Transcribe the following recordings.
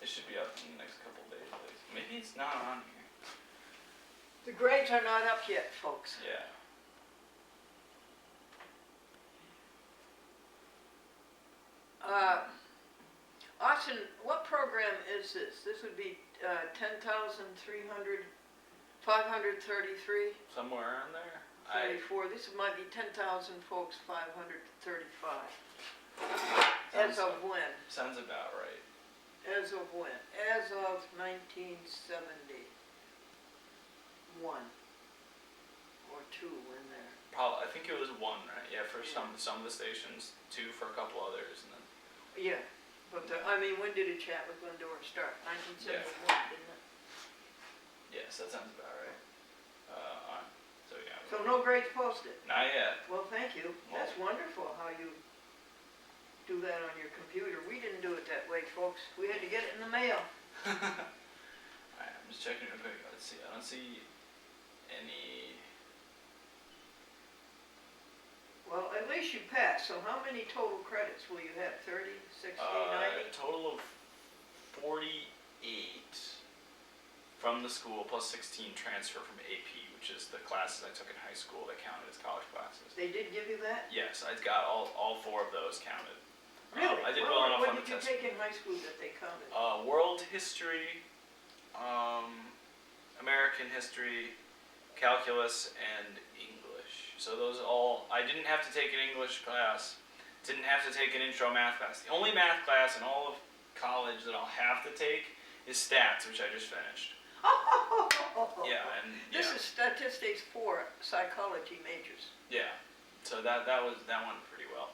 should be up in the next couple of days at least. Maybe it's not on here. The grades are not up yet, folks. Yeah. Austin, what program is this? This would be 10,300, 533, Somewhere around there. 34. This might be 10,000 folks, 535. As of when? Sounds about right. As of when? As of 1971. Or 2 in there. Probably, I think it was 1, right? Yeah, for some of the stations, 2 for a couple others, and then. Yeah, but I mean, when did a chat with Glendora start? 1971, didn't it? Yes, that sounds about right. So yeah. So no grades posted? Not yet. Well, thank you. That's wonderful how you do that on your computer. We didn't do it that way, folks. We had to get it in the mail. Alright, I'm just checking real quick. Let's see. I don't see any. Well, at least you passed. So how many total credits will you have? 30, 60, 90? A total of 48 from the school, plus 16 transfer from AP, which is the classes I took in high school that counted as college classes. They did give you that? Yes, I got all 4 of those counted. Really? I did well enough on the test. What did you take in high school that they counted? World history, American history, calculus, and English. So those all, I didn't have to take an English class, didn't have to take an intro math class. The only math class in all of college that I'll have to take is stats, which I just finished. Yeah, and This is statistics for psychology majors. Yeah, so that went pretty well.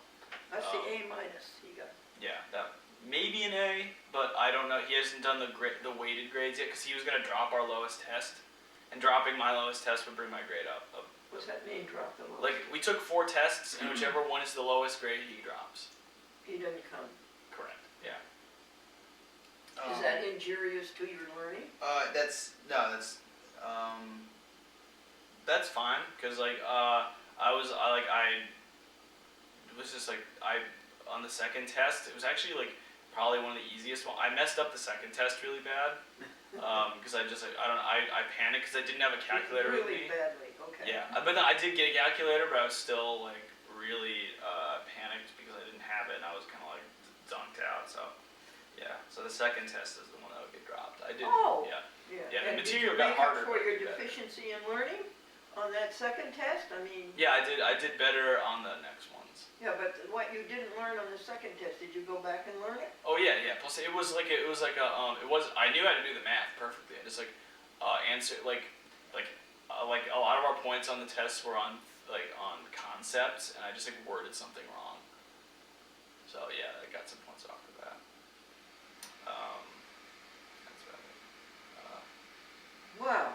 That's the A minus he got. Yeah, that maybe an A, but I don't know. He hasn't done the weighted grades yet because he was gonna drop our lowest test, and dropping my lowest test would bring my grade up. What's that mean, drop the lowest? Like we took 4 tests, and whichever one is the lowest grade, he drops. He doesn't come. Correct. Yeah. Is that injurious to your learning? That's fine, cause like it was just like on the second test, it was actually like probably one of the easiest one. I messed up the second test really bad, cause I panicked cause I didn't have a calculator with me. Really badly, okay. Yeah, but I did get a calculator, but I was still like really panicked because I didn't have it, and I was kind of like dunked out. So yeah, so the second test is the one that would get dropped. I did. Oh. Yeah. Yeah. Yeah, And the material did you got make harder. up for your better. deficiency in learning on that second test? I mean. Yeah, I did better on the next ones. Yeah, but what you didn't learn on the second test, did you go back and learn it? Oh yeah. Plus I knew how to do the math perfectly. I just answer like a lot of our points on the tests were on concepts, and I just worded something wrong. So yeah, I got some points off of that. That's about it. Wow.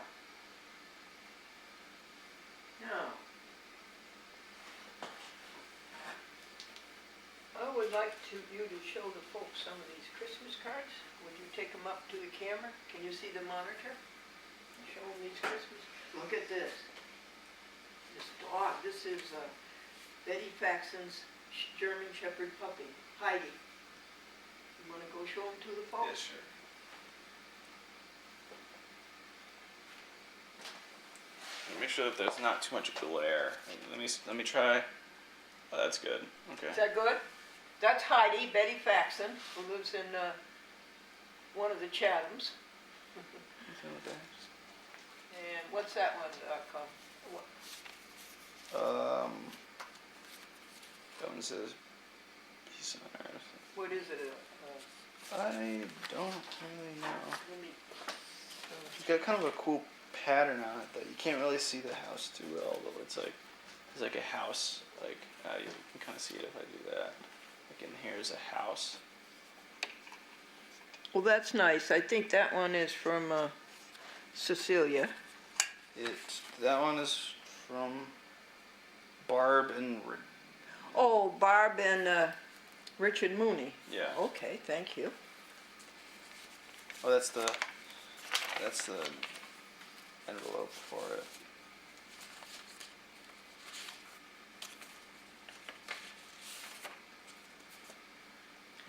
Now, I would like you to show the folks some of these Christmas cards. Would you take them up to the camera? Can you see the monitor? Show them these Christmas. Look at this. This dog. This is Betty Faxon's German Shepherd puppy, Heidi. You want to go show them to the folks? Yeah, sure. Make sure that there's not too much glare. Let me try. Oh, that's good. Okay. Is that good? That's Heidi, Betty Faxon, who lives in one of the Chathams. And what's that one called? That one says peace on earth. What is it? I don't really know. Let me, It's got kind of a cool pattern on it that you can't really see the house too well, but it's like a house. You can kind of see it if I do that. Like in here's a house. well, that's nice. I think that one is from Cecilia. That one is from Barb and. Oh, Barb and Richard Mooney. Yeah. Okay, thank you. Oh, that's the envelope for it.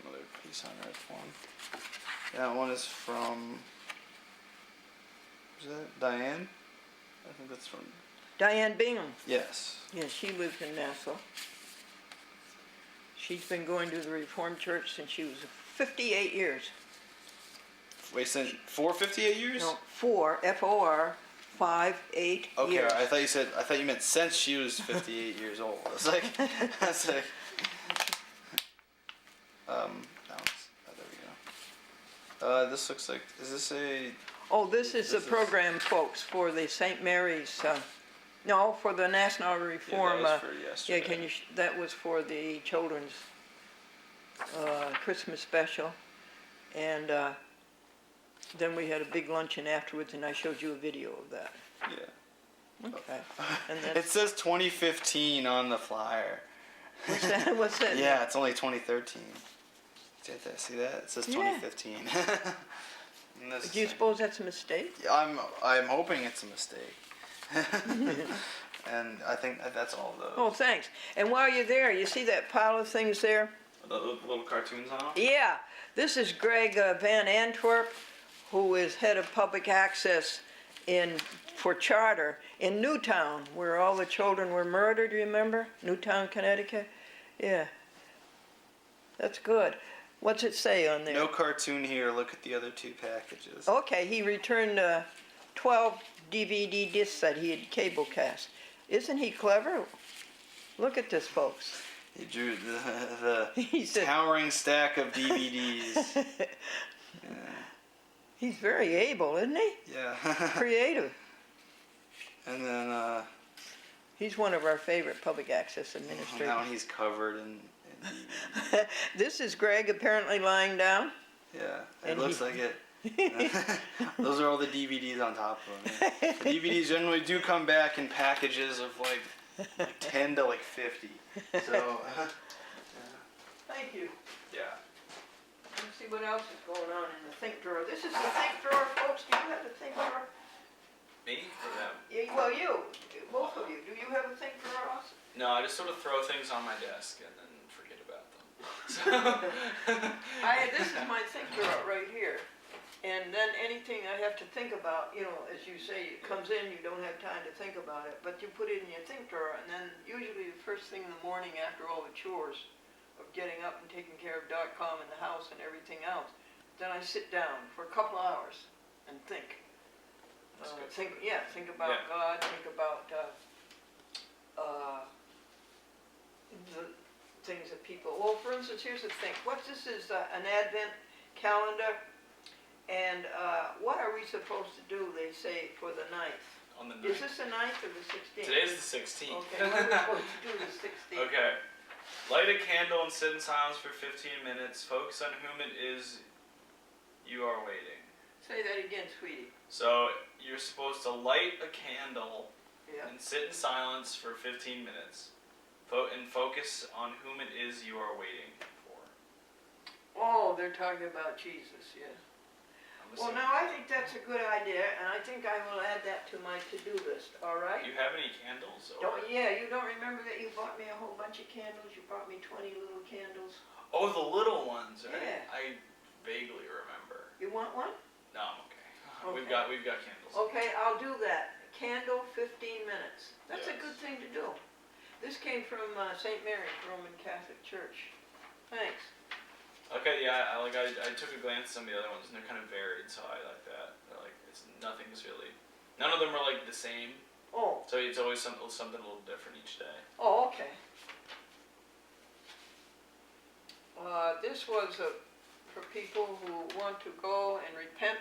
Another piece. Please sign that form. That one is from. Is that Diane? I think that's from. Diane Bingham. Yes. Yeah, she lives in Nassau. She's been going to the Reformed Church since she was 58 years. Wait, since 458 years? No, 4, F-O-R, 5, 8 Okay, years. I thought you meant since she was 58 years old. I was like, that one's, there we go. This looks like, is this a? Oh, this is the program, folks, for the St. Mary's, no, for the National Reform. Yeah, that was for yesterday. Yeah, can you, that was for the children's Christmas special. And then we had a big luncheon afterwards, and I showed you a video of that. Yeah. Okay. And It that's, says 2015 on the flyer. what's that? What's that? Yeah, it's only 2013. See that? It says 2015. And this Do you is- suppose that's a mistake? I'm hoping it's a mistake. And I think that's all of those. Oh, thanks. And while you're there, you see that pile of things there? The little cartoons on them? Yeah, this is Greg Van Antwerp, who is head of public access for charter in Newtown, where all the children were murdered, remember? Newtown, Connecticut? Yeah. That's good. What's it say on there? No cartoon here. Look at the other two packages. Okay, he returned 12 DVD discs that he had cable cast. Isn't he clever? Look at this, folks. He drew the He said, towering stack of DVDs. Yeah. he's very able, isn't he? Yeah. Creative. And then He's one of our favorite public access now administrators. he's covered in DVDs. This is Greg apparently lying down. Yeah, it And looks he- like it. Those are all the DVDs on top of them. Yeah. The DVDs generally do come back in packages of like 10 to like 50. So, Thank you. yeah. Let's see what else is going on in the think drawer. This is the think drawer, folks. Do you have a think drawer? Me or them? Yeah, well, you, both of you. Do you have a think drawer also? No, I just sort of throw things on my desk and then forget about them. So, This is my think drawer right here. And then anything I have to think about, you know, as you say, it comes in, you don't have time to think about it, but you put it in your think drawer, and then usually the first thing in the morning after all the chores of getting up and taking care of .com and the house and everything else, then I sit down for a couple hours and think. That's good. Think about Yeah. God, think about the things that people, well, for instance, here's the thing. This is an Advent calendar, and what are we supposed to do, they say, for the 9th? on the Is 9th. this the 9th or the 16th? Today's the 16th. Okay, what are we supposed to do the 16th? Okay. Light a candle and sit in silence for 15 minutes. Focus on whom it is you are waiting. Say that again, sweetie. So you're supposed to light a candle Yeah. and sit in silence for 15 minutes. And focus on whom it is you are waiting for. Oh, they're talking about Jesus, yeah. I'm Well, assuming- now I think that's a good idea, and I think I will add that to my to-do list, all right? Do you have any candles? Or? You don't remember that you bought me a whole bunch of candles? You bought me 20 little candles. Oh, the little ones, right? Yeah. I vaguely remember. You want one? No, I'm okay. Okay. We've got candles. Okay, I'll do that. Candle, 15 minutes. That's a Yes. good thing to do. This came from St. Mary's Roman Catholic Church. Thanks. Okay, yeah, I took a glance at some of the other ones and they're kind of varied, so I like that. They're like nothing's really, none of them are like the same. Oh, So it's always something a little different each day. oh, okay. This was for people who want to go and repent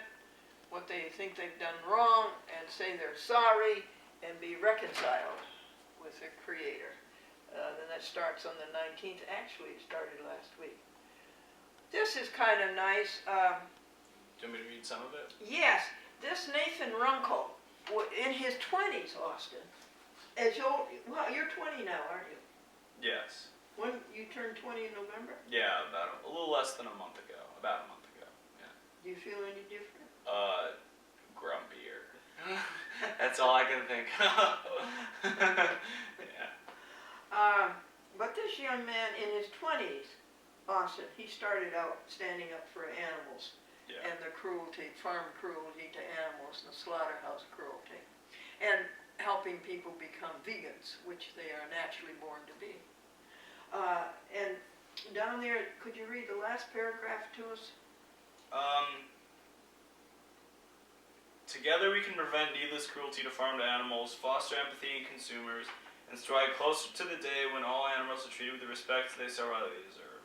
what they think they've done wrong and say they're sorry and be reconciled with their Creator. Then that starts on the 19th. Actually, it started last week. This is kind of nice. Do you want me to read some of it? Yes, this Nathan Runkle, in his 20s, Austin. Well, you're 20 now, aren't you? Yes. When you turned 20 in November? Yeah, about a little less than a month ago. About a month ago. Yeah. Do you feel any different? Grumpier. That's all I can think of. Yeah. But this young man in his 20s Austin, he started out standing up for animals Yeah. and the cruelty, farm cruelty to animals and the slaughterhouse cruelty. And helping people become vegans, which they are naturally born to be. And down there, could you read the last paragraph to us? Together we can prevent needless cruelty to farmed animals, foster empathy in consumers, and stride closer to the day when all animals are treated with the respect they so rightly deserve.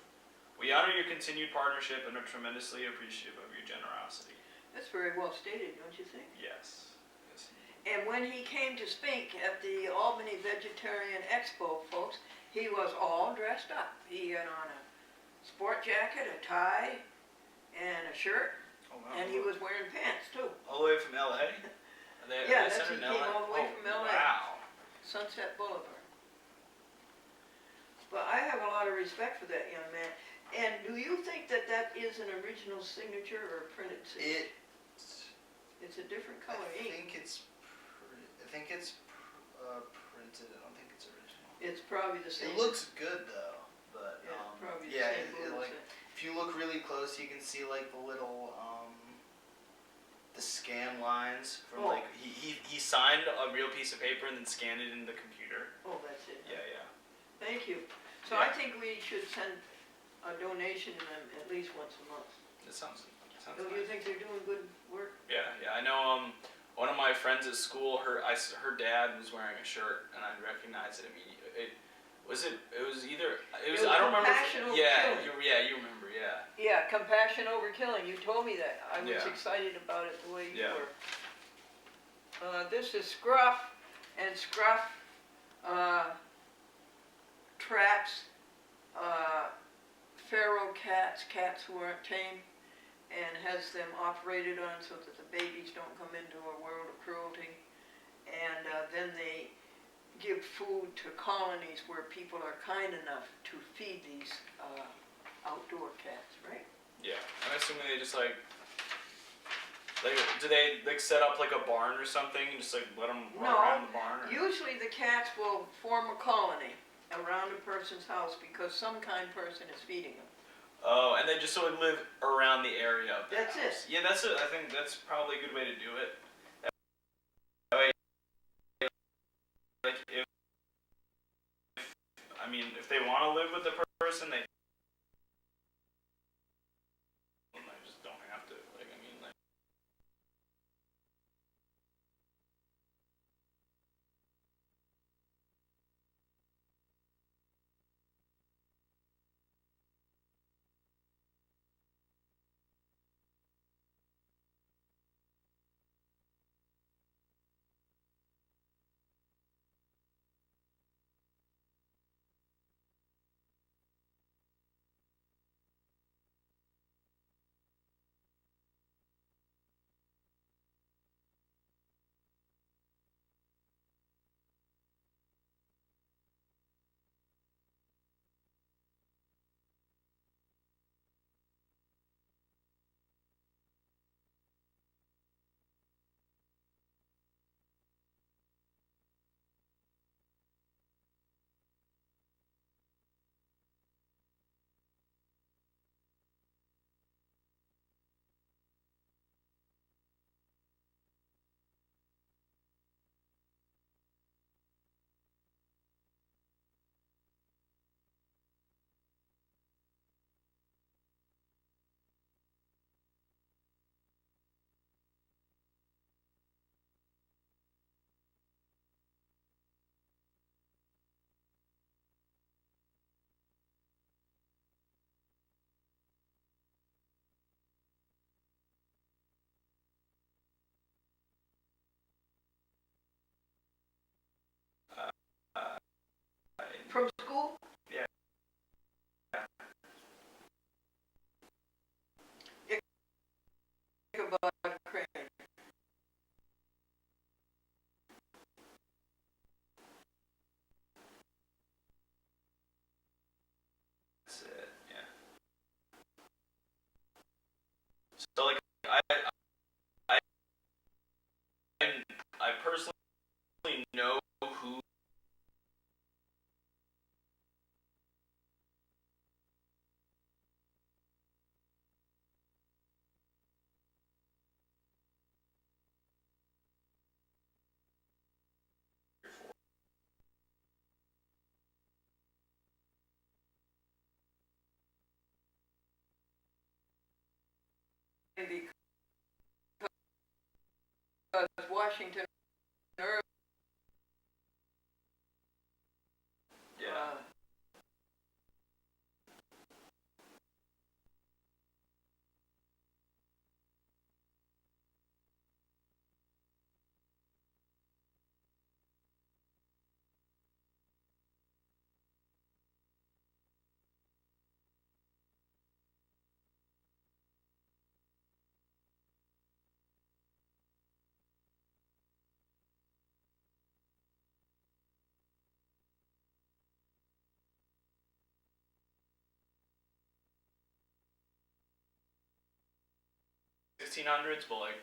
We honor your continued partnership and are tremendously appreciative of your generosity. That's very well stated, don't you think? Yes. Yes. And when he came to speak at the Albany Vegetarian Expo, folks, he was all dressed up. He had on a sport jacket, a tie, and a shirt, Oh, wow. and he was wearing pants too. All the way from LA? Yeah, that's he came all the way from LA. Wow. Sunset Boulevard. But I have a lot of respect for that young man. And do you think that that is an original signature or a printed signature? It's a different color I ink. think it's printed. I don't think it's original. It's probably the same. It looks good though, but Yeah, probably the yeah, same blue like set. if you look really close, you can see like the little the scan lines from Oh. like he signed a real piece of paper and then scanned it into the computer. Oh, that's it. Yeah, yeah. Thank you. So I think we should send a donation to them at least once a month. That sounds Do you nice. think they're doing good work? Yeah, yeah. I know one of my friends at school, her dad was wearing a shirt and I recognized it immediately. It was I don't remember. Compassion Over Yeah, Killing. you remember, yeah. Yeah, compassion over killing. You told me that. I was Yeah. excited about it the way you Yeah. were. This is Scruff, and Scruff traps feral cats who aren't tame, and has them operated on so that the babies don't come into a world of cruelty. And then they give food to colonies where people are kind enough to feed these outdoor cats, right? Yeah. I'm assuming they just like do they like set up like a barn or something and just like let them run No, around the barn? Or? Usually the cats will form a colony around a person's house because some kind person is feeding them. Oh, and they just sort of live around the area of the That's house. it. Yeah, I think that's probably a good way to do it. That way, like if they want to live with the person, they just don't have to. Like, I mean, like. From school? Yeah. Ichabod Crane. That's it. Yeah. So like I personally know who. because Washington Irving, Yeah. $1500s, but like,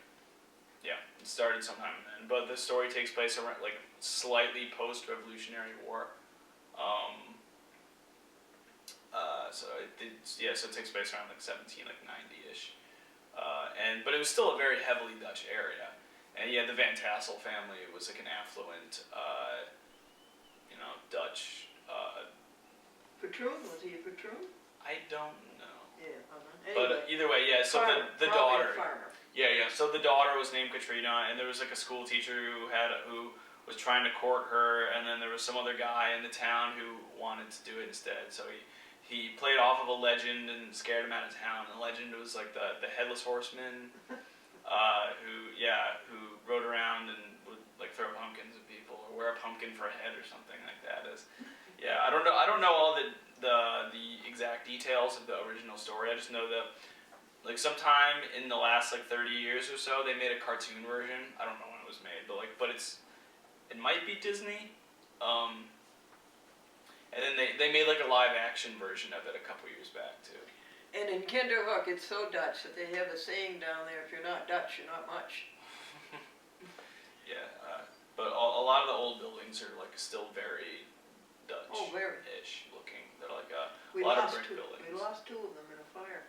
yeah, it started sometime then. But the story takes place around like slightly post-Revolutionary War. So it takes place around like 1790-ish. But it was still a very heavily Dutch area. And yeah, the Van Tassel family was like an affluent, Dutch. Patroon, was he a patroon? I don't know. Yeah, But anyway, either way, yeah. So farmer, the probably daughter. a farmer. Yeah. So the daughter was named Katrina, and there was like a school teacher who was trying to court her, and then there was some other guy in the town who wanted to do it instead. So he played off of a legend and scared him out of town. And the legend was like the headless horseman, who rode around and would like throw pumpkins at people or wear a pumpkin for a head or something like that. I don't know all the exact details of the original story. I just know that like sometime in the last like 30 years or so they made a cartoon version. I don't know when it was made, but it might be Disney. And then they made like a live action version of it a couple years back too. And in Kinderhook, it's so Dutch that they have a saying down there: if you're not Dutch, you're not much. Yeah, but a lot of the old buildings are like still very Dutch-ish Oh, very. looking. They're like a We lot of lost brick two. buildings. We lost two of them in a fire.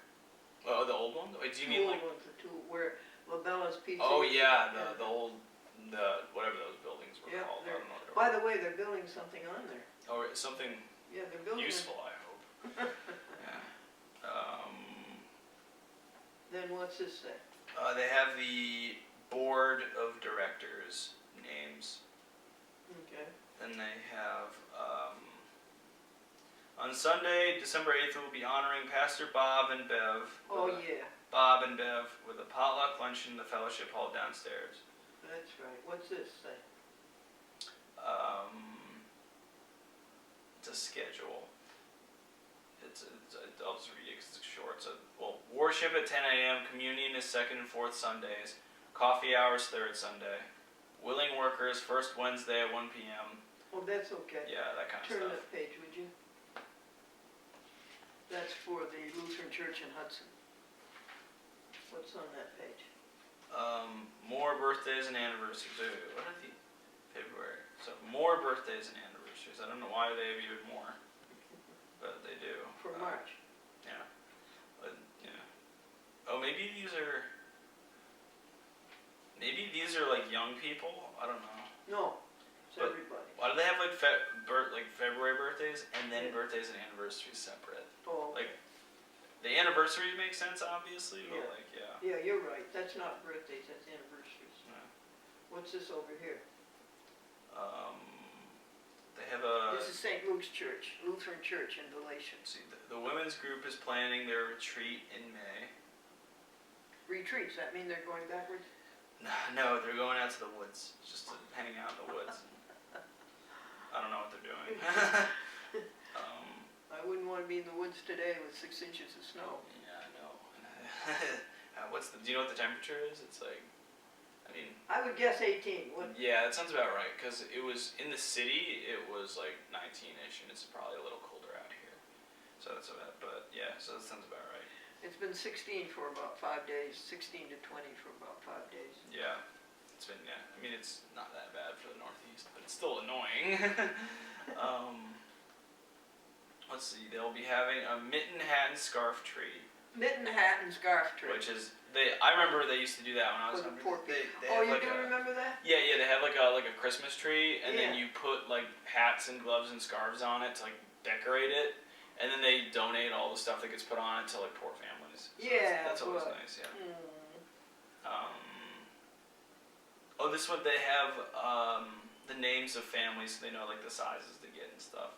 Oh, the old one? Wait, do you Two mean old like? ones, the two where Labella's Pizza. Oh yeah, and- the old whatever those buildings were Yeah, called. I don't know what By the way, they're building something on there. or something Yeah, they're building. useful, I hope. Yeah. Then what's this say? They have the board of directors names. Okay. Then they have on Sunday, December 8th, we'll be honoring Pastor Bob and Bev. Oh with a- yeah, Bob and Bev with a potluck luncheon in the fellowship hall downstairs. that's right. What's this say? It's a schedule. I'll just read it because it's short. So, worship at 10 a.m. Communion is second and fourth Sundays. Coffee hours third Sunday. Willing workers first Wednesday at 1 p.m. Oh, that's okay. Yeah, that kind of Turn stuff. that page, would you? That's for the Lutheran Church in Hudson. What's on that page? More birthdays and anniversaries. Wait, what are the February? So more birthdays and anniversaries. I don't know why they have even more, but they do. For March. Yeah. But, yeah. Oh, maybe these are like young people. I don't know. No, it's But- everybody. Why do they have like February birthdays and then birthdays and anniversaries separate? Oh, Like the anniversaries make sense, obviously, but Yeah. like yeah. yeah, you're right. That's not birthdays, that's anniversaries. Yeah. What's this over here? They have a. This is St. Luke's Church, Lutheran Church in Galatians. See, the women's group is planning their retreat in May. Retreats, that mean they're going backwards? No, they're going out to the woods, just to hang out in the woods. I don't know what they're doing. I wouldn't want to be in the woods today with 6 inches of snow. Yeah, I know. Do you know what the temperature is? It's like, I mean. I would guess 18. What? Yeah, that sounds about right. Because it was in the city, it was like 19ish, and it's probably a little colder out here. So that's about. But yeah, so that sounds about right. It's been 16 for about 5 days, 16 to 20 for about 5 days. Yeah, it's been. Yeah, I mean it's not that bad for the Northeast, but it's still annoying. Let's see. They'll be having a mitten hat and scarf tree, Mitten hat and scarf tree. which is I remember they used to do that when I was For the younger. poor They Oh, have you like do a, remember that? Yeah, they have like a Christmas tree, and then Yeah. you put like hats and gloves and scarves on it to like decorate it, and then they donate all the stuff that gets put on it to like poor families families. So Yeah, that's always but- nice. Yeah. Mm. Oh, this one they have the names of families, so they know like the sizes to get and stuff.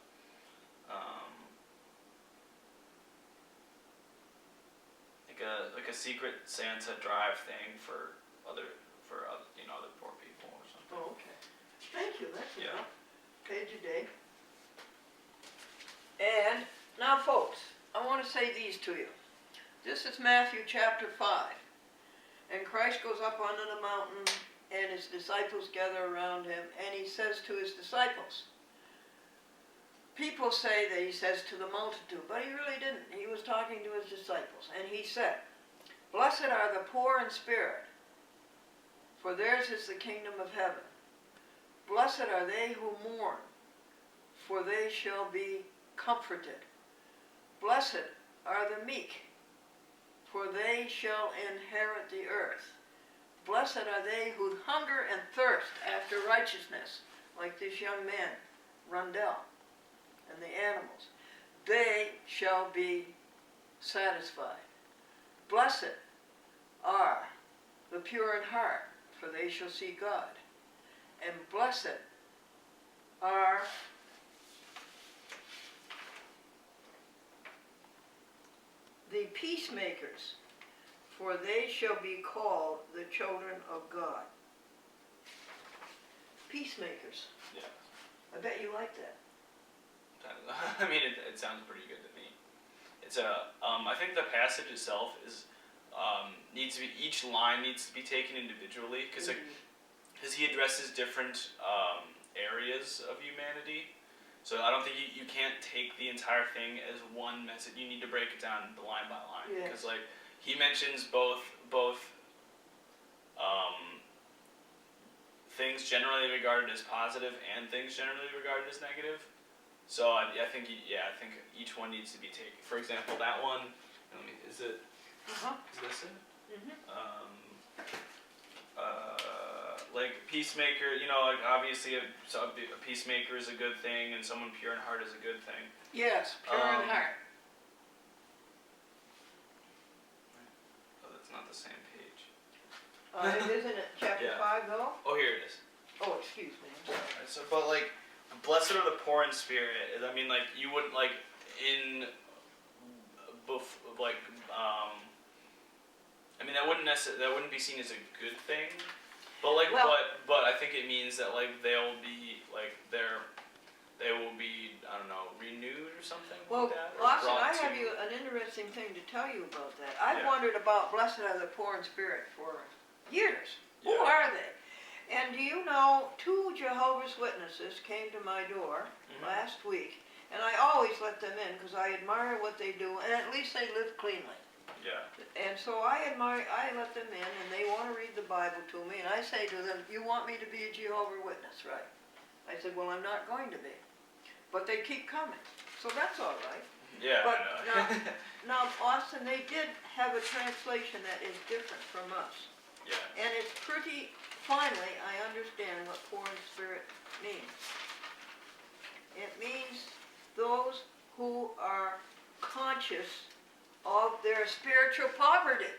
Like a secret Santa drive thing for other other poor people or something. Oh, okay. Thank you, that's Yeah. enough. Page a day. And now folks, I want to say these to you. This is Matthew chapter 5. And Christ goes up onto the mountain and his disciples gather around him and he says to his disciples, people say that he says to the multitude, but he really didn't. He was talking to his disciples and he said, blessed are the poor in spirit, for theirs is the kingdom of heaven. Blessed are they who mourn, for they shall be comforted. Blessed are the meek, for they shall inherit the earth. Blessed are they who hunger and thirst after righteousness, like this young man, Rundell, and the animals. They shall be satisfied. Blessed are the pure in heart, for they shall see God. And blessed are the peacemakers, for they shall be called the children of God. Peacemakers. Yeah. I bet you like that. I mean, it sounds pretty good to me. It's I think the passage itself is needs to be, each line needs to be taken individually because he addresses different areas of humanity. So I don't think you can't take the entire thing as one message. You need to break it down line by line because like he mentions both things generally regarded as positive and things generally regarded as negative. So I think I think each one needs to be taken. For example, that one. Is this it? Like peacemaker, like obviously a peacemaker is a good thing, and someone pure in heart is a good thing. Yes, pure in heart. Oh, that's not the same page. Isn't it chapter Yeah. 5 though? Oh, here it is. Oh, excuse me. I'm sorry. Alright, so, but like, blessed are the poor in spirit. I mean, like you wouldn't like in, like I mean that wouldn't be seen as a good thing. But like, Well- but I think it means that like they will be I don't know, renewed or something Well, like that. Or Austin, brought I to- have you an interesting thing to tell you about that. I've Yeah. wondered about blessed are the poor in spirit for years. Who Yeah. are they? And do you know, 2 Jehovah's Witnesses came to my door last week, and I always let them in because I admire what they do, and at least they live cleanly. Yeah. And so I let them in, and they want to read the Bible to me, and I say to them, you want me to be a Jehovah's Witness, right? I said, well, I'm not going to be. But they keep coming, so that's all right. Yeah. But I know. Now, Austin, they did have a translation that is different from us. Yeah. And it's pretty, finally, I understand what poor in spirit means. It means those who are conscious of their spiritual poverty.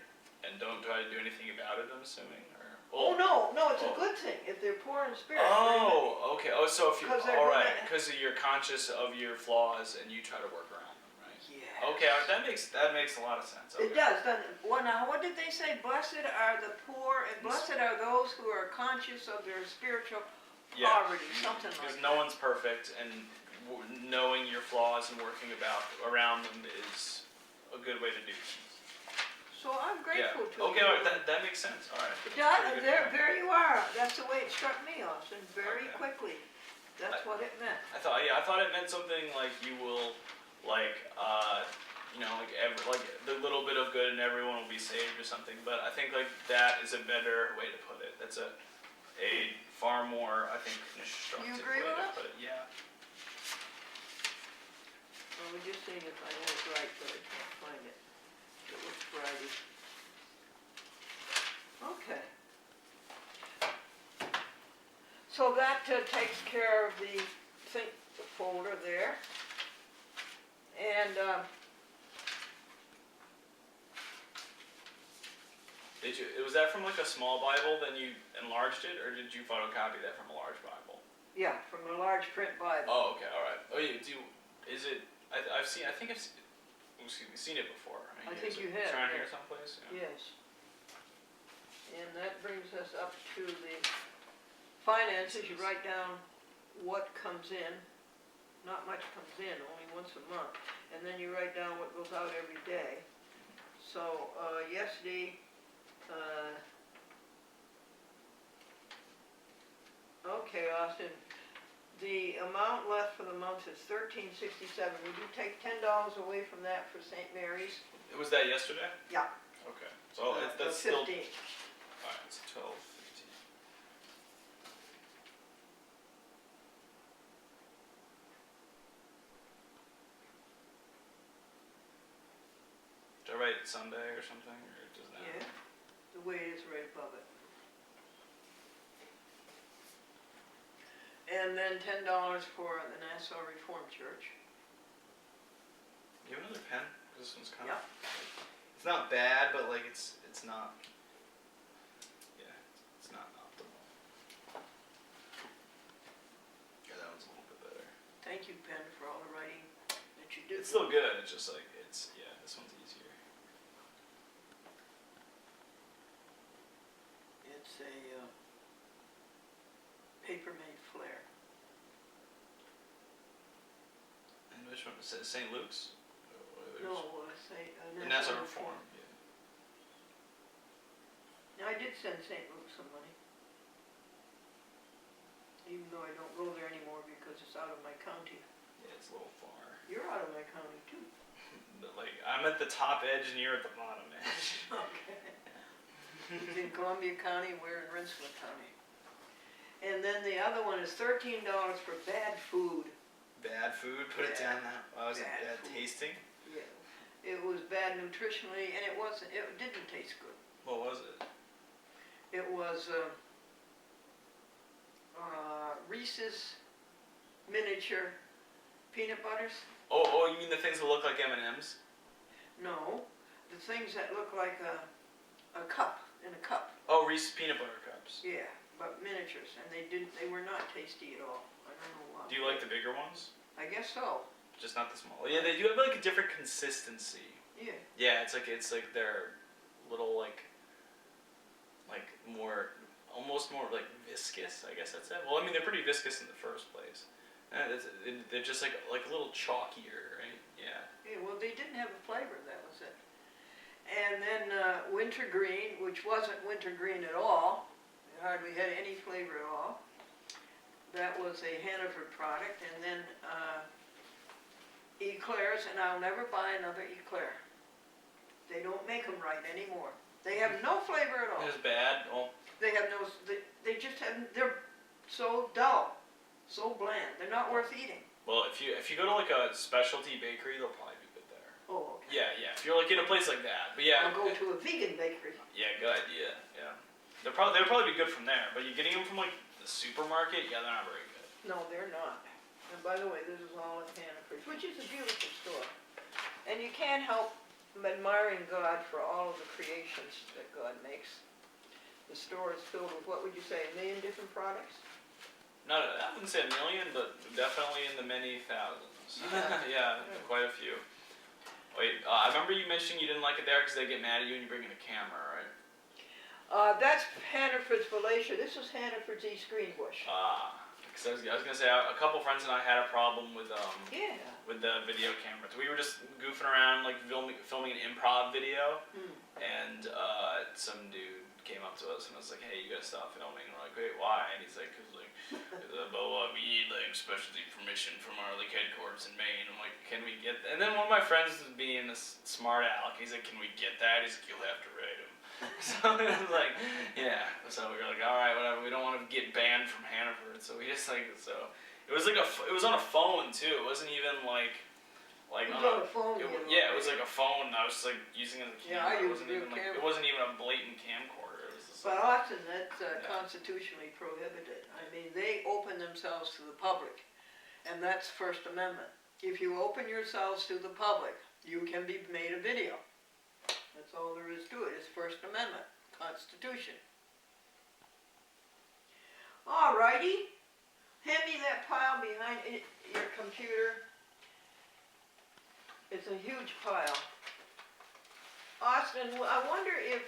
And don't try to do anything about it, I'm assuming, or. Oh, no, it's a good thing if they're poor in spirit. Oh, okay. Oh, so if you, 'Cause they're all right, gonna- because you're conscious of your flaws and you try to work around them, right? Yeah. Okay, that makes a lot of sense. Okay. It does, doesn't it? Well, now, what did they say? Blessed are the poor, and blessed are those who are conscious of their spiritual Yeah. poverty, something like Because that. no one's perfect, and knowing your flaws and working around them is a good way to do things. So I'm grateful to Okay, you. all right, that makes sense. All right. Yeah, Pretty good there, point. there you are. That's the way it struck me, Austin, very Okay. quickly. That's what it meant. I thought it meant something like you will, like, like the little bit of good and everyone will be saved or something. But I think like that is a better way to put it. That's a far more, I think, constructive agree way with to us? put it. Yeah. I was just seeing if I had it right, but I can't find it. It was Friday. Okay. So that takes care of the folder there. And Was that from like a small Bible, then you enlarged it, or did you photocopy that from a large Bible? Yeah, from a large print Bible. Oh, okay, all right. Oh, yeah. Is it? I've seen. I think I've seen it before. I think is you it have, around yeah. here someplace. Yeah. Yes. And that brings us up to the finances. You write down what comes in. Not much comes in, only once a month. And then you write down what goes out every day. So, yesterday, okay, Austin, the amount left for the month is $13.67. Would you take $10 away from that for St. Mary's? Was that yesterday? Yeah. Okay. So that's the still. 15. Alright, it's 12, 15. Did I write Sunday or something, or does that? Yeah, the way it is right above it. And then $10 for the Nassau Reformed Church. You have another pen? 'Cause this one's kind Yeah. of. It's not bad, but like it's not. Yeah, it's not optimal. Yeah, that one's a little bit better. Thank you, Penn, for all the writing that you do. It's still good. It's just like this one's easier. It's a paper-made flare. And which one? St. Luke's? No, say The Nassau Reform. Yeah. Now, I did send St. Luke some money. Even though I don't go there anymore because it's out of my county. Yeah, it's a little far. You're out of my county, too. But like, I'm at the top edge and you're at the bottom edge. Okay. He's in Columbia County, we're in Rensselaer County. And then the other one is $13 for bad food. Bad food? Put it down that. Why was it bad food. tasting? Yeah. It was bad nutritionally, and it didn't taste good. What was it? It was Reese's miniature peanut butters. Oh, you mean the things that look like M&Ms? No, the things that look like a cup, in a cup. Oh, Reese's peanut butter cups. Yeah, but miniatures, and they were not tasty at all. I don't know why. Do you like the bigger ones? I guess so. Just not the small. Yeah, they do have like a different consistency. Yeah. Yeah, it's like they're little like more, almost more like viscous. I guess that's it. Well, I mean they're pretty viscous in the first place. They're just like a little chalkier, right? Yeah. Yeah. Well, they didn't have a flavor. That was it. And then wintergreen, which wasn't wintergreen at all. It hardly had any flavor at all. That was a Hannaford product. And then eclairs, and I'll never buy another eclair. They don't make them right anymore. They have no flavor at all. It's bad. Oh. They have no. They just have. They're so dull, so bland. They're not worth eating. Well, if you go to like a specialty bakery, they'll probably be good there. Oh, okay. Yeah. If you're like in a place like that, but yeah. I'll go to a vegan bakery. Yeah, good idea. Yeah. They'll probably be good from there, but you're getting them from like the supermarket. Yeah, they're not very good. No, they're not. And by the way, this is all at Hannaford, which is a beautiful store. And you can't help admiring God for all of the creations that God makes. The store is filled with, what would you say, 1 million different products? No, I wouldn't say a million, but definitely in the many thousands. Yeah. Yeah, quite a few. Wait, I remember you mentioning you didn't like it there because they get mad at you and you bring in a camera, right? That's Hannaford's Valatia. This is Hannaford's East Greenbush. Because I was gonna say a couple friends and I had a problem with Yeah. with the video cameras. We were just goofing around like filming an improv video, and some dude came up to us and was like, "Hey, you gotta stop filming." And we're like, "Wait, why?" And he's like, "Cause like, we need like specialty permission from our like headquarters in Maine." I'm like, "Can we get that?" And then one of my friends was being a smart aleck. He's like, "Can we get that?" He's like, "You'll have to write him." So it was like, yeah. So we were like, all right, whatever. We don't want to get banned from Hannaford, so we just like so. It was like it was on a phone too. It wasn't even like It was on a phone. yeah, it was like a phone. I was like using it as a camera. Yeah, I It used wasn't real even like camera. it wasn't even a blatant camcorder. It was just But like, often that's constitutionally prohibited. I mean, they open themselves to the public, and that's First Amendment. If you open yourselves to the public, you can be made a video. That's all there is to it. It's First Amendment. Constitution. Alrighty, hand me that pile behind your computer. It's a huge pile. Austin, I wonder if,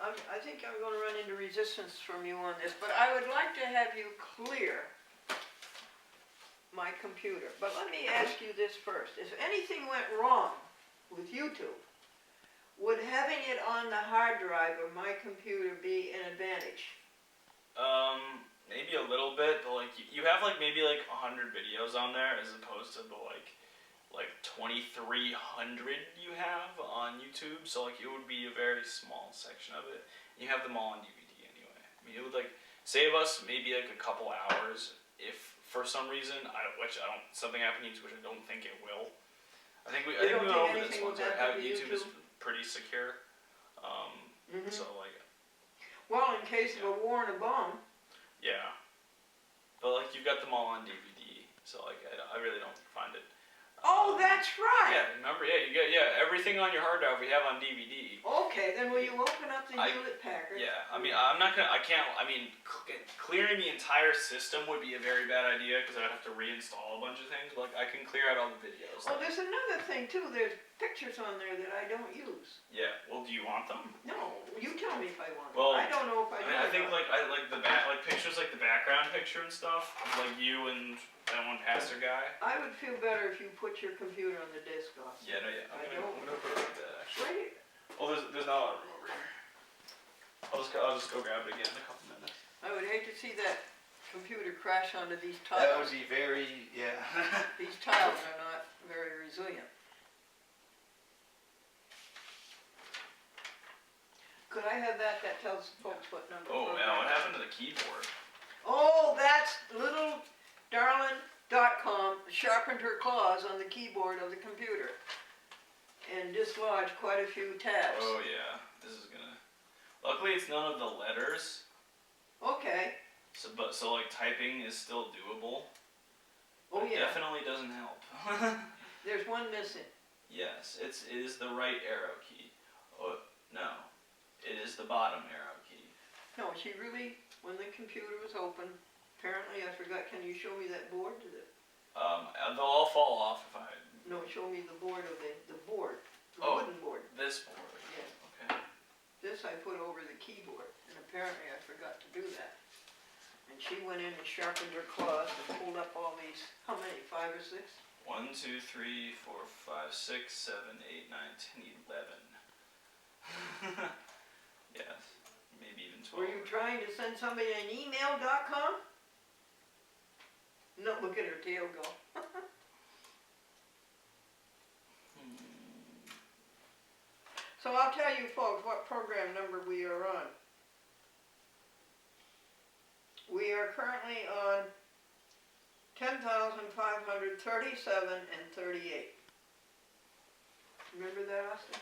I think I'm going to run into resistance from you on this, but I would like to have you clear my computer. But let me ask you this first. If anything went wrong with YouTube, would having it on the hard drive of my computer be an advantage? Maybe a little bit, but like you have like maybe like 100 videos on there as opposed to the like 2,300 you have on YouTube. So like it would be a very small section of it. You have them all on DVD anyway. I mean, it would like save us maybe like a couple hours if for some reason something happened to YouTube, which I don't think it will. I think we went over this once. How YouTube is pretty secure. So like. Well, in case of a war and a bomb. Yeah, but like you've got them all on DVD, so like I really don't find it. Oh, that's right. Yeah, remember? Yeah, you got everything on your hard drive we have on DVD. Okay, then will you open up the Hewlett Packard? Yeah, I mean clearing the entire system would be a very bad idea because I'd have to reinstall a bunch of things. But like I can clear out all the videos. Oh, there's another thing too. There's pictures on there that I don't use. Yeah. Well, do you want them? No, you tell me if I want them. Well, I don't know if I do. I think like the pictures like the background picture and stuff, like you and that one pastor guy. I would feel better if you put your computer on the disk off. Yeah, no, yeah. I'm gonna put it like that actually. Right. Well, there's not a lot of room over here. I'll just go grab it again in a couple minutes. I would hate to see that computer crash onto these tiles. That would be very, yeah. These tiles are not very resilient. Could I have that? That tells folks what number. Oh, yeah, what happened to the keyboard? Oh, that's littledarlin.com sharpened her claws on the keyboard of the computer and dislodged quite a few tabs. Oh, yeah. This is gonna... Luckily, it's none of the letters. Okay. So like, typing is still doable. Oh, It yeah. definitely doesn't help. There's one missing. Yes, it is the right arrow key. Oh, no. It is the bottom arrow key. No, she really, when the computer was open, apparently I forgot, can you show me that board? They'll all fall off if I... No, show me the board of the board, the Oh. wooden board. This board. Yeah. Okay. This I put over the keyboard, and apparently I forgot to do that. And she went in and sharpened her claws and pulled up all these, how many, 5 or 6? 1, 2, 3, 4, 5, 6, 7, 8, 9, 10, 11. Yes, maybe even 12. Were you trying to send somebody an email.com? No, look at her tail go. So I'll tell you folks what program number we are on. We are currently on 10,537 and 38. Remember that, Austin?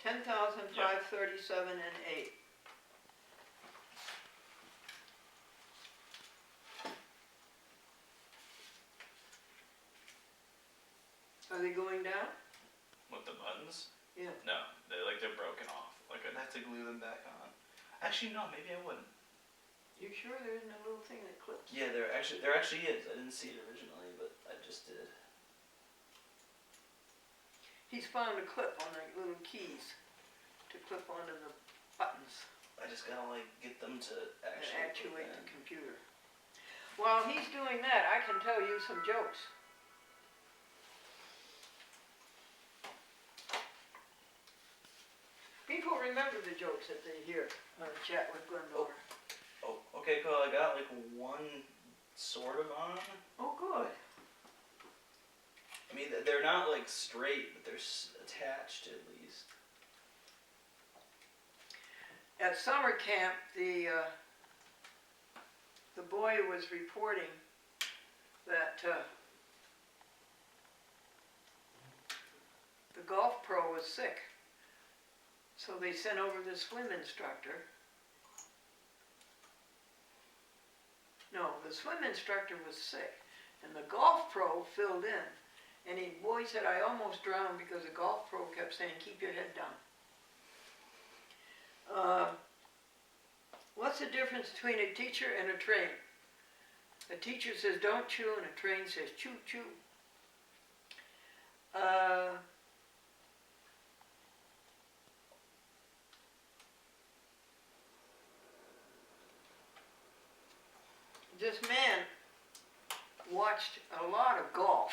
10,537 and 8. Are they going down? With the buttons? Yeah. No, they're broken off. Like I'd have to glue them back on. Actually, no, maybe I wouldn't. You sure there isn't a little thing that clips? Yeah, there actually is. I didn't see it originally, but I just did. He's found a clip on the little keys to clip onto the buttons I just gotta like get them to that actually actuate the computer. While he's doing that, I can tell you some jokes. People remember the jokes that they hear on a chat with Glendora. Oh, okay, cool. I got like one sort of on. Oh, good. I mean, they're not like straight, but they're attached at least. At summer camp, the boy was reporting that the golf pro was sick. So they sent over the swim instructor. No, the swim instructor was sick, and the golf pro filled in. And the boy said, I almost drowned because the golf pro kept saying, keep your head down. the difference between a teacher and a train? A teacher says don't chew and a train says chew chew. This man watched a lot of golf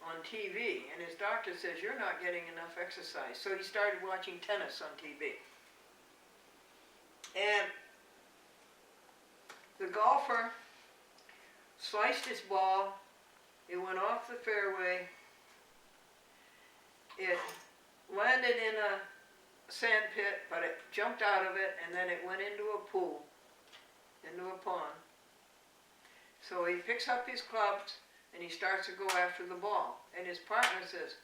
on TV, and his doctor says, you're not getting enough exercise. So he started watching tennis on TV. And the golfer sliced his ball, it went off the fairway, it landed in a sand pit, but it jumped out of it, and then it went into a pool, into a pond. So he picks up his clubs, and he starts to go after the ball. And his partner says,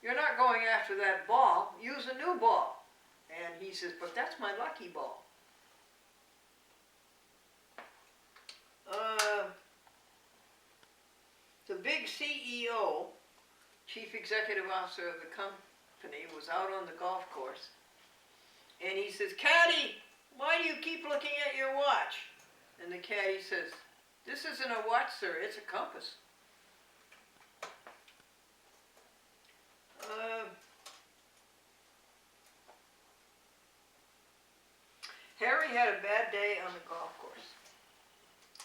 you're not going after that ball, use a new ball. And he says, but that's my lucky ball. The big CEO, Chief Executive Officer of the company, was out on the golf course. And he says, caddy, why do you keep looking at your watch? And the caddy says, this isn't a watch, sir, it's a compass. Harry had a bad day on the golf course.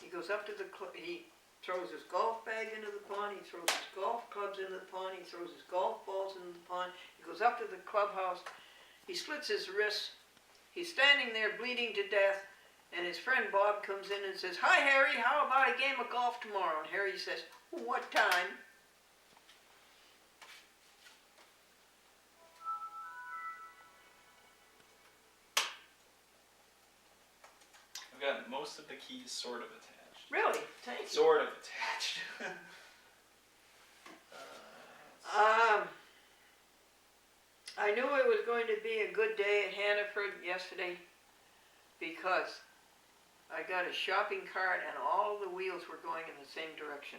He goes up to he throws his golf bag into the pond, he throws his golf clubs into the pond, he throws his golf balls into the pond, he goes up to the clubhouse, he slits his wrists, he's standing there bleeding to death, and his friend Bob comes in and says, hi Harry, how about a game of golf tomorrow? And Harry says, what time? I've got most of the keys sort of attached. Really? Thank you. Sort of attached. I knew it was going to be a good day at Hannaford yesterday because I got a shopping cart and all the wheels were going in the same direction.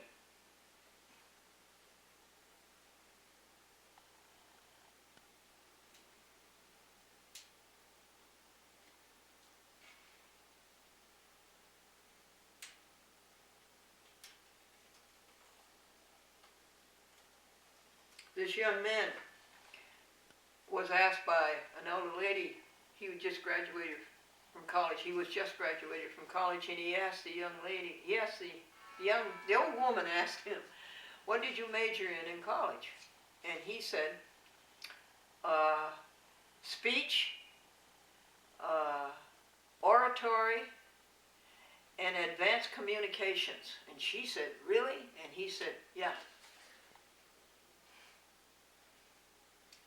This young man was asked by an elder lady, he was just graduated from college, he was just graduated from college, and he asked the young lady, the old woman asked him, what did you major in college? And he said, speech, oratory, and advanced communications. And she said, really? And he said, yeah.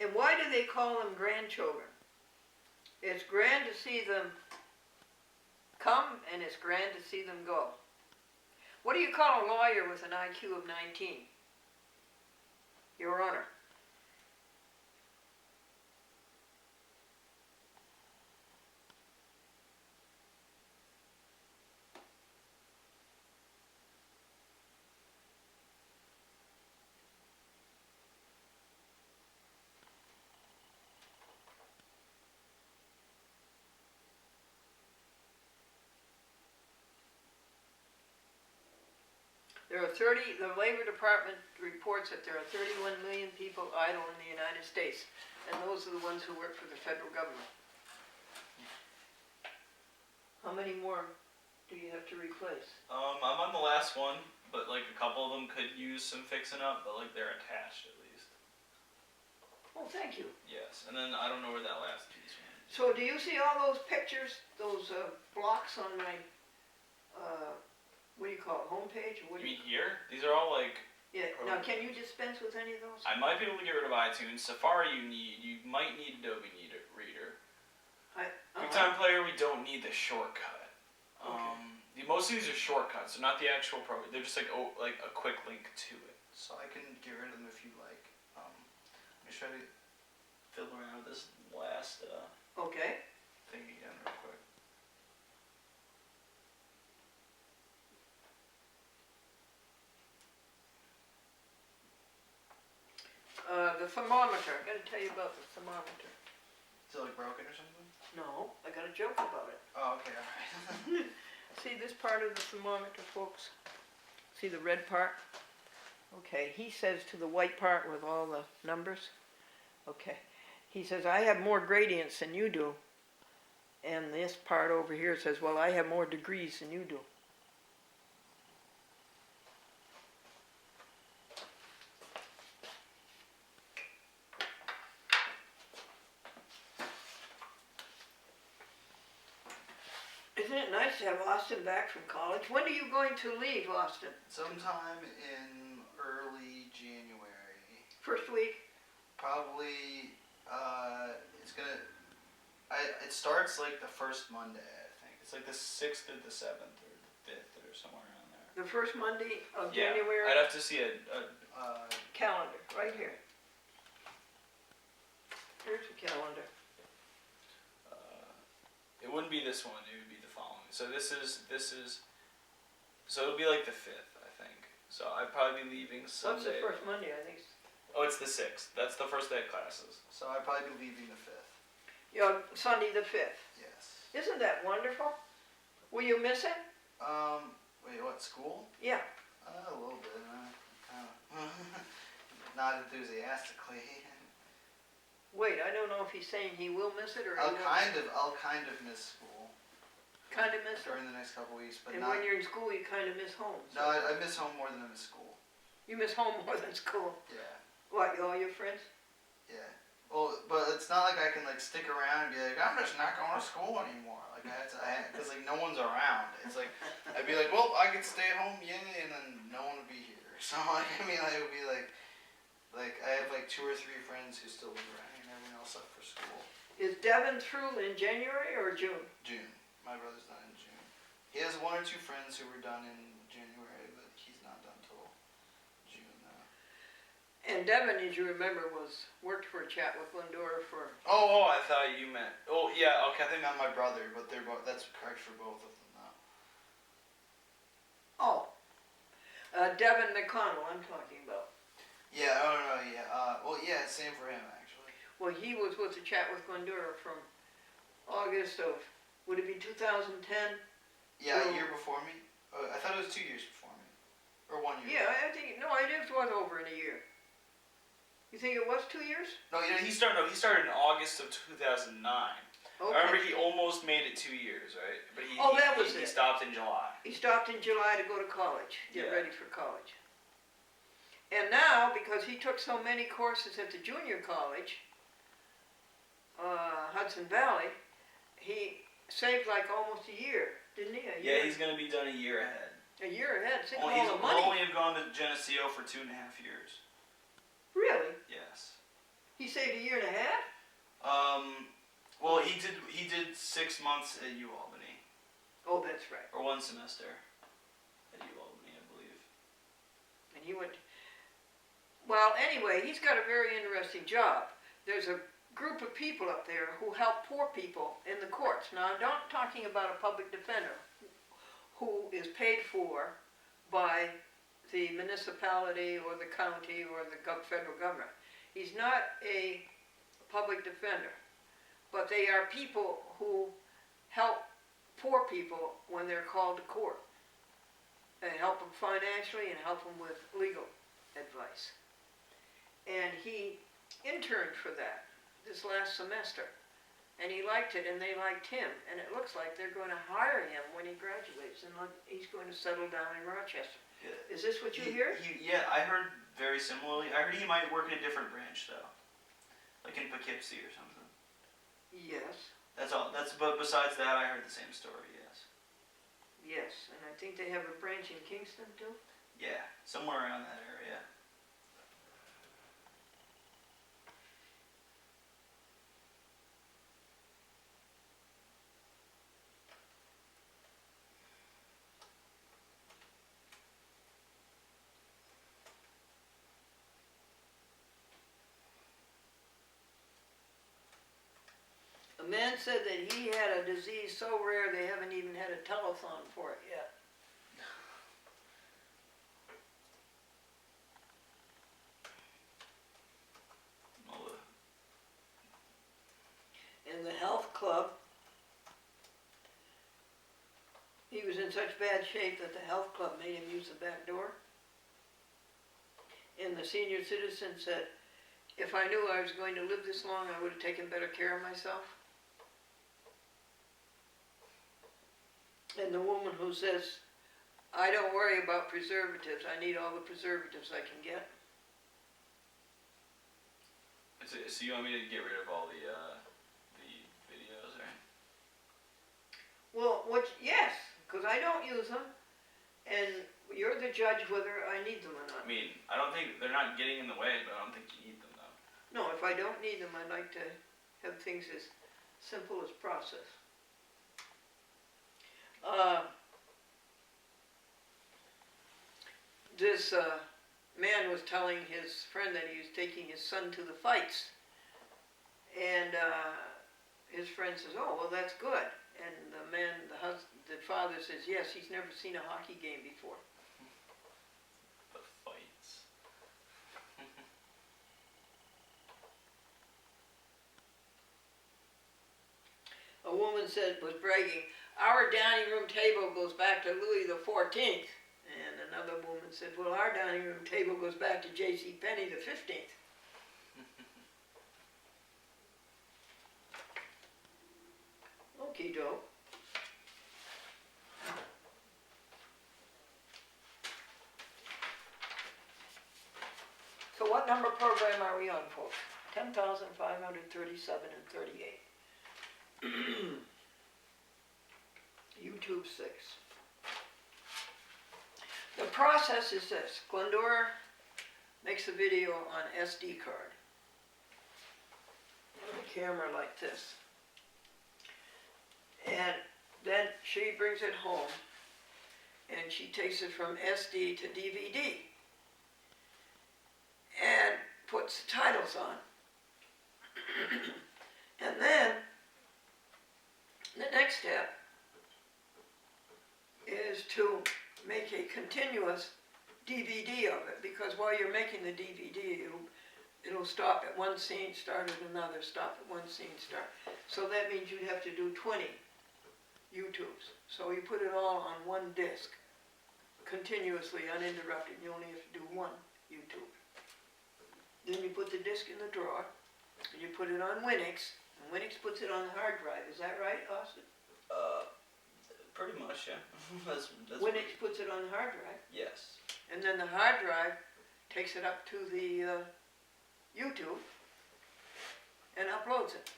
And why do they call them grandchildren? It's grand to see them come, and it's grand to see them go. What do you call a lawyer with an IQ of 19? Your Honor. The Labor Department reports that there are 31 million people idle in the United States, and those are the ones who work for the federal government. How many more do you have to replace? I'm on the last one, but like a couple of them could use some fixing up, but like they're attached at least. Oh, thank you. Yes, and then I don't know where that last piece went. So do you see all those pictures, those blocks on my, what do you call it, homepage? Or what You do mean here? These are all like, Yeah, now can you dispense with any of those? I might be able to get rid of iTunes. Safari you might need Adobe Reader. QuickTime Player, we don't need the shortcut. Okay. Most of these are shortcuts. They're not the actual program. They're just like a quick link to it. So I can get rid of them if you like. Let me try to fiddle around with this last Okay. thing again real quick. The thermometer. I got to tell you about the thermometer. Is it like broken or something? No, I got to joke about it. Oh, okay, alright. See this part of the thermometer, folks? See the red part? Okay, he says to the white part with all the numbers. Okay, he says, I have more gradients than you do. And this part over here says, well, I have more degrees than you do. Isn't it nice to have Austin back from college? When are you going to leave, Austin? Sometime in early January. First week? Probably, it's gonna, it starts like the first Monday, I think. It's like the 6th or the 7th or the 5th or somewhere around there. The first Monday of Yeah, January? I'd have to see a Calendar, right here. Here's the calendar. it wouldn't be this one, it would be the following. So this is, so it'll be like the 5th, I think. So I'd probably be leaving What's Sunday. the first Monday, I think? Oh, it's the 6th. That's the first day of classes. So I'd probably be leaving the 5th. Sunday the 5th. Yes. Isn't that wonderful? Will you miss it? Wait, what, school? Yeah. A little bit, not enthusiastically. Wait, I don't know if he's saying he will miss it or he I'll won't. kind of miss school Kind of miss it? during the next couple weeks, but And not. when you're in school, you kind of miss home. No, I miss home more than I miss school. You miss home more than school. Yeah, What, all your friends? yeah. Well, but it's not like I can like stick around and be like, I'm just not going to school anymore. Like because like no one's around. It's like I'd be like, well, I could stay at home, yay, and then no one would be here. So like, I mean, it would be like I have like 2 or 3 friends who still live around here, and everyone else left for school. Is Devin through in January or June? June. My brother's done in June. He has 1 or 2 friends who were done in January, but he's not done till June now. And Devin, as you remember, worked for Glendora for. Oh, I thought you meant. Oh, yeah, okay. I think not my brother, but they're both. That's correct for both of them now. Oh, Devin McConnell, I'm talking about. Yeah. Oh no. Yeah. Well, yeah. Same for him actually. Well, he was with the Glendora from August of, would it be 2010? Yeah. So- A year before me. Oh, I thought it was 2 years before me, or 1 year. Yeah, I think, no, it was over in a year. You think it was 2 years? No, he started in August of 2009. Okay. I remember he almost made it 2 years, right? But he he it. stopped in July. He stopped in July to go to college, get Yeah. ready for college. And now, because he took so many courses at the junior college, Hudson Valley, he saved like almost a year, didn't he? A Yeah, year? he's gonna be done a year ahead. A year ahead. Think of He'll all the money. only have gone to Geneseo for 2.5 years. Really? Yes. He saved a year and a half? Well, he did 6 months at UAlbany, Oh, that's right. or 1 semester at UAlbany, I believe. And he went. Well, anyway, he's got a very interesting job. There's a group of people up there who help poor people in the courts. Now, I'm not talking about a public defender who is paid for by the municipality or the county or the federal government. He's not a public defender, but they are people who help poor people when they're called to court, and help them financially and help them with legal advice. And he interned for that this last semester, and he liked it and they liked him, and it looks like they're going to hire him when he graduates, and he's going to settle down in Rochester. Yeah. Is this what you hear? Yeah, I heard very similarly. I heard he might work in a different branch though, like in Poughkeepsie or something. Yes, That's all. But besides that, I heard the same story. Yes. yes, and I think they have a branch in Kingston too. Yeah, somewhere around that area. A man said that he had a disease so rare they haven't even had a telethon for it yet. Well, In the health club, in such bad shape that the health club made him use the back door. And the senior citizen said, if I knew I was going to live this long, I would have taken better care of myself. And the woman who says, I don't worry about preservatives, I need all the preservatives I can get. So you want me to get rid of all the videos, right? Well, yes, because I don't use them, and you're the judge whether I need them or not. I mean, I don't think they're not getting in the way, but I don't think you need them though. No, if I don't need them, I'd like to have things as simple as process. This man was telling his friend that he was taking his son to the fights. And his friend says, oh, well, that's good. And the father says, yes, he's never seen a hockey game before. The fights. A woman was bragging, our dining room table goes back to Louis the 14th. And another woman said, well, our dining room table goes back to J.C. Penney the 15th. Okie doke. So what number program are we on, folks? 10,537 and 38. YouTube 6. The process is this. Glendora makes a video on SD card. With a camera like this. And then she brings it home and she takes it from SD to DVD and puts the titles on. And then the next step is to make a continuous DVD of it, because while you're making the DVD, it'll stop at one scene, start at another, stop at one scene, start. So that means you'd have to do 20 YouTubes. So you put it all on one disc, continuously, uninterrupted. You only have to do one YouTube. Then you put the disc in the drawer, and you put it on Winix, and Winix puts it on the hard drive. Is that right, Austin? Pretty much, yeah. that's Winix puts it on the hard drive. Yes. And then the hard drive takes it up to the YouTube and uploads it.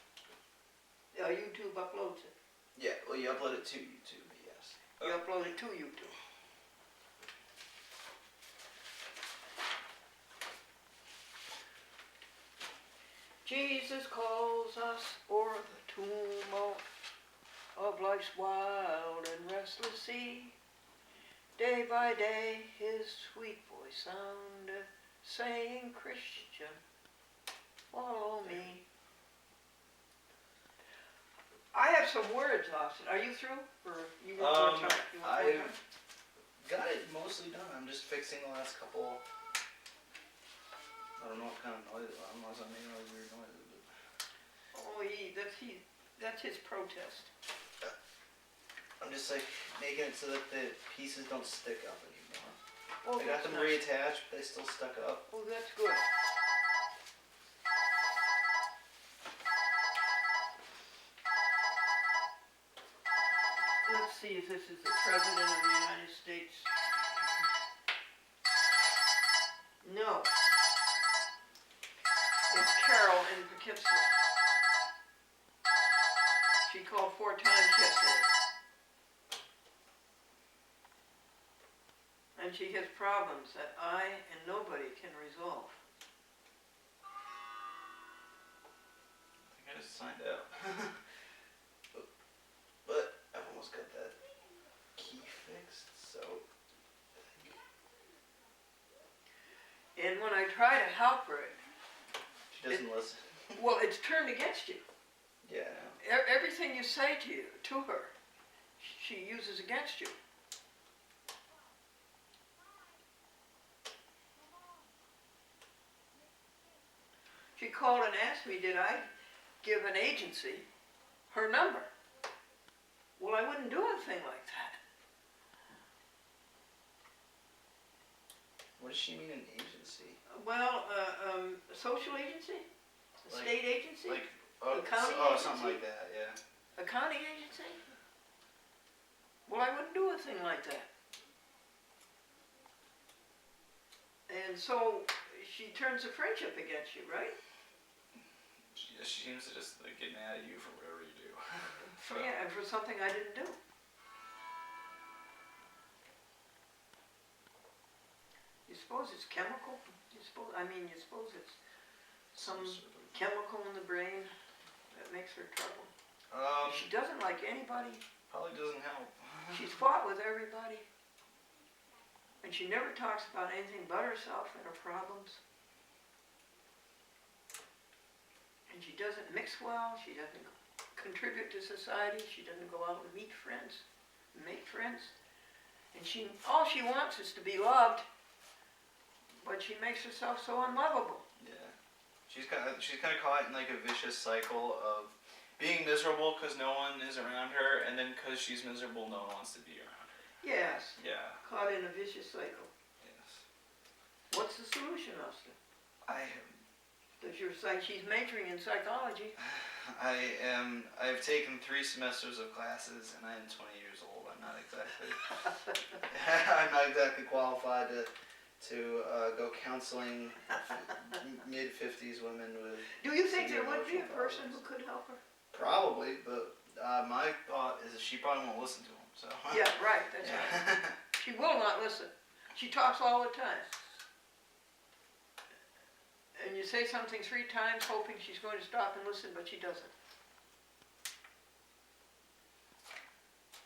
YouTube uploads it. Yeah, well, you upload it to YouTube, yes. You upload it to YouTube. Jesus calls us o'er the tumult of life's wild and restless sea. Day by day his sweet voice soundeth, saying, Christian, follow me. I have some words, Austin. Are you through? Or you want more time? You want more time? Got it mostly done. I'm just fixing the last couple. I don't know what kind of noise, unless I'm making all these weird noises. But Oh, that's his protest. I'm just like making it so that the pieces don't stick up anymore. Oh, I got that's them nice. reattached, but they still stuck up. Oh, that's good. Let's see if this is the President of the United States. No. It's Carol in Poughkeepsie. She called 4 times yesterday. And she has problems that I and nobody can resolve. I think I just signed out. But I've almost got that key fixed, so. And when I try to help her, She doesn't listen. well, it's turned against you. Yeah. Everything you say to her, she uses against you. She called and asked me, did I give an agency her number? Well, I wouldn't do a thing like that. What does she mean an agency? Well, a social agency? A Like- state agency? Like A county something agency? like that. Yeah. A county agency? Well, I wouldn't do a thing like that. And so she turns a friendship against you, right? She seems to just like get mad at you for whatever you do. Yeah, and for something I didn't do. You suppose it's chemical? You suppose it's some sort of- chemical in the brain that makes her trouble. Um, She doesn't like anybody. probably doesn't help. She's fought with everybody. And she never talks about anything but herself and her problems. And she doesn't mix well. She doesn't contribute to society. She doesn't go out and meet friends, make friends. And all she wants is to be loved. But she makes herself so unlovable. Yeah. She's kind of caught in like a vicious cycle of being miserable because no one is around her, and then because she's miserable, no one wants to be around her. Yes, Yeah. caught in a vicious cycle. Yes. What's the solution, Austin? I You're saying she's majoring in psychology. I've taken 3 semesters of classes, and I am 20 years old. I'm not exactly qualified to go counseling mid-50s women with. Do you think there severe would be a emotional person problems. who could help her? Probably, but my thought is that she probably won't listen to him. So. Yeah, right, that's right. Yeah. She will not listen. She talks all the time. And you say something 3 times hoping she's going to stop and listen, but she doesn't.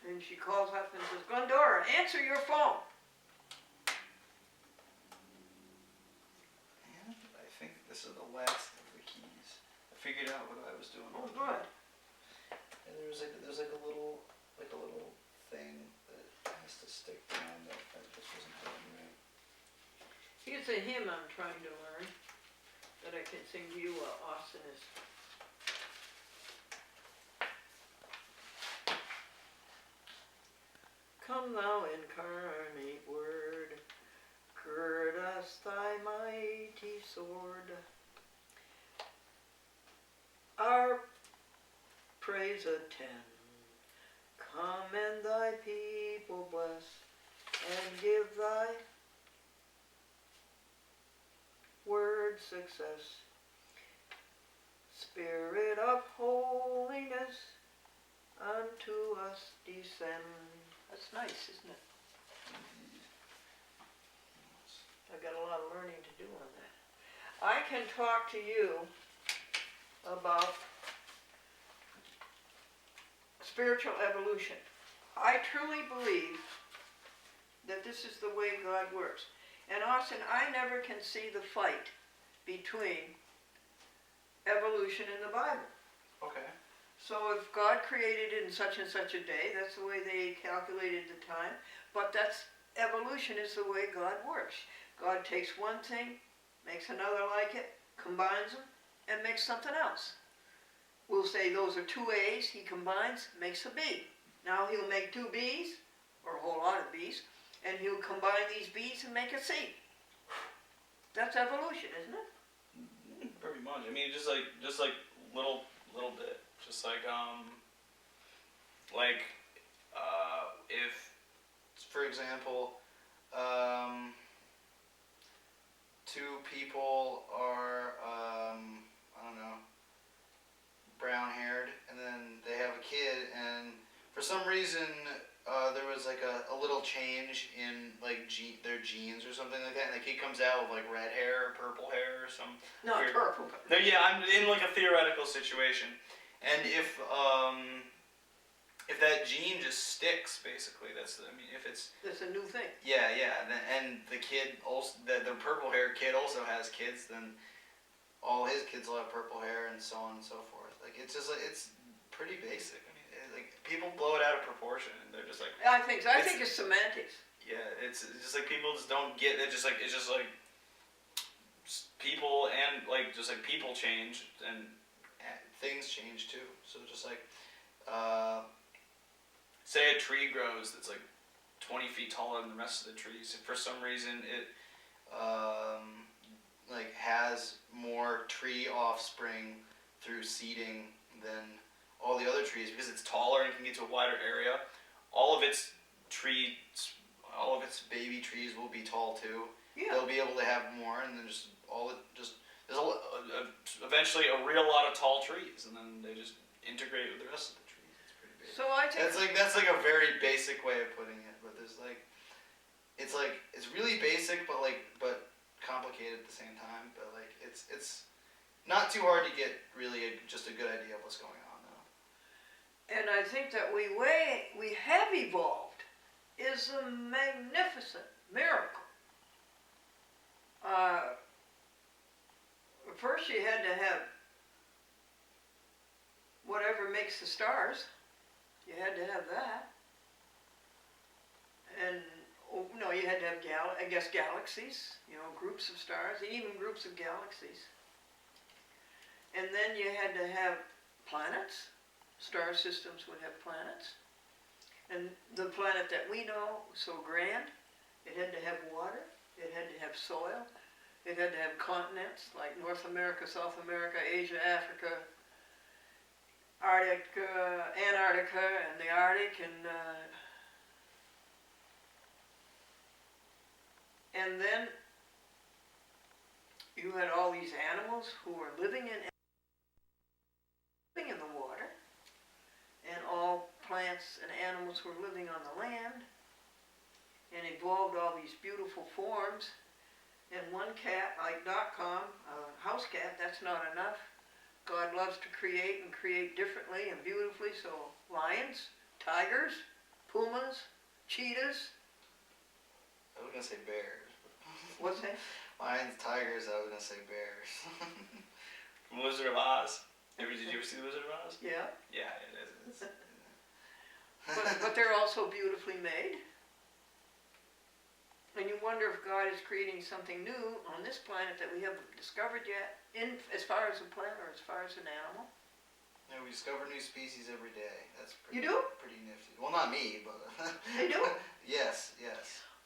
And she calls up and says, Glendora, answer your phone. And I think this is the last of the keys. I figured out what I was doing. Oh, good. And there's like a little thing that has to stick down that just wasn't doing right. Here's a hymn I'm trying to learn that I can sing to you while Austin is. Come thou incarnate word, gird us thy mighty sword. Our praise attend, come and thy people bless, and give thy word success. Spirit of holiness, unto us descend. That's nice, isn't it? I've got a lot of learning to do on that. I can talk to you about spiritual evolution. I truly believe that this is the way God works. And Austin, I never can see the fight between evolution and the Bible. Okay. So if God created it in such and such a day, that's the way they calculated the time. But evolution is the way God works. God takes one thing, makes another like it, combines them, and makes something else. We'll say those are 2 A's, he combines, makes a B. Now he'll make 2 B's, or a whole lot of B's, and he'll combine these B's and make a C. That's evolution, isn't it? Pretty much. I mean, just like little bit. Just if For example, 2 people are I don't know, brown-haired, and then they have a kid, and for some reason there was like a little change in like their genes or something like that, and the kid comes out with like red hair or purple hair or some. Not weird- purple. No, yeah, I'm in like a theoretical situation, and if that gene just sticks, basically, if it's That's a new thing. yeah, and the kid also the purple hair kid also has kids, then all his kids will have purple hair and so on and so forth. Like it's just like it's pretty basic. I mean, like people blow it out of proportion, and they're just like. I think it's semantics. Yeah, it's just like people just don't get it. It's just like people and like just like people change and things change too. So just like say a tree grows that's like 20 feet taller than the rest of the trees. If for some reason like has more tree offspring through seeding than all the other trees because it's taller and can get to a wider area. All of its baby trees will be tall too. Yeah. They'll be able to have more, and then there's eventually a real lot of tall trees, and then they just integrate with the rest of the trees. It's pretty big. So I take. That's like a very basic way of putting it, but there's it's really basic, but complicated at the same time. But like it's not too hard to get really just a good idea of what's going on now. And I think that we have evolved is a magnificent miracle. First you had to have whatever makes the stars. You had to have that. And you had to have galaxies, groups of stars, even groups of galaxies. And then you had to have planets. Star systems would have planets. And the planet that we know, so grand, it had to have water, it had to have soil, it had to have continents like North America, South America, Asia, Africa, Arctic, Antarctica, and the Arctic, and then you had all these animals who were living in the water, and all plants and animals were living on the land, and evolved all these beautiful forms. And one cat, like .com, a house cat, that's not enough. God loves to create and create differently and beautifully, so lions, tigers, pumas, cheetahs. I was gonna say bears. What's that? Lions, tigers. I was gonna say bears. From Wizard of Oz. Did you ever see the Wizard of Oz? Yeah. Yeah, it is. But they're also beautifully made. And you wonder if God is creating something new on this planet that we haven't discovered yet, as far as a plant or as far as an animal. Yeah, we discover new species every day. That's You pretty, do? Pretty nifty. Well, not me, but They do? yes.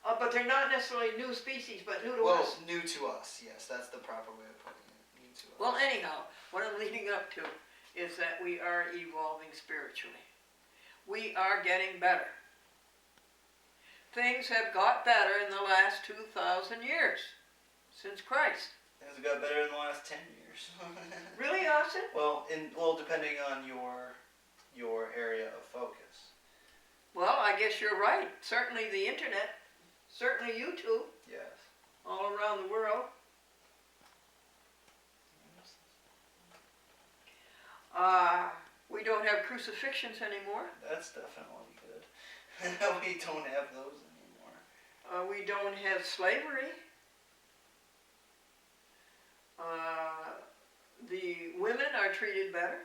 But they're not necessarily new species, but new to Well, us. new to us. Yes, that's the proper way of putting it. New to us. Well, anyhow, what I'm leading up to is that we are evolving spiritually. We are getting better. Things have got better in the last 2,000 years, since Christ. Things have got better in the last 10 years. Really, Austin? Well, depending on your area of focus. Well, I guess you're right. Certainly the internet, certainly YouTube, Yes. all around the world. We don't have crucifixions anymore. That's definitely good. We don't have those anymore. We don't have slavery. The women are treated better.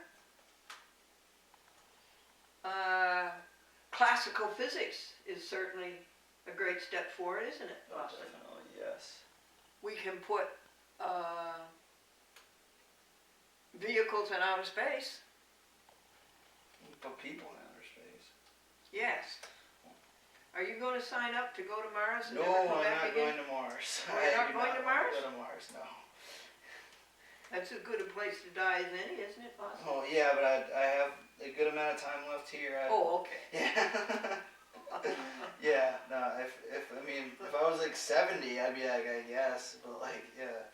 Classical physics is certainly a great step forward, isn't it, Oh, Austin? definitely, yes. We can put vehicles in outer space. You can put people in outer space. Yes. Are you going to sign up to go to Mars and No, never come I'm back not again? going to Mars. Oh, you're not I do going to want Mars? Go to Mars, no. That's as good a place to die as any, isn't it, Austin? Oh yeah, but I have a good amount of time left here. Oh, okay. Yeah. Yeah. No. If I was like 70, I'd be like, I guess, but like, yeah.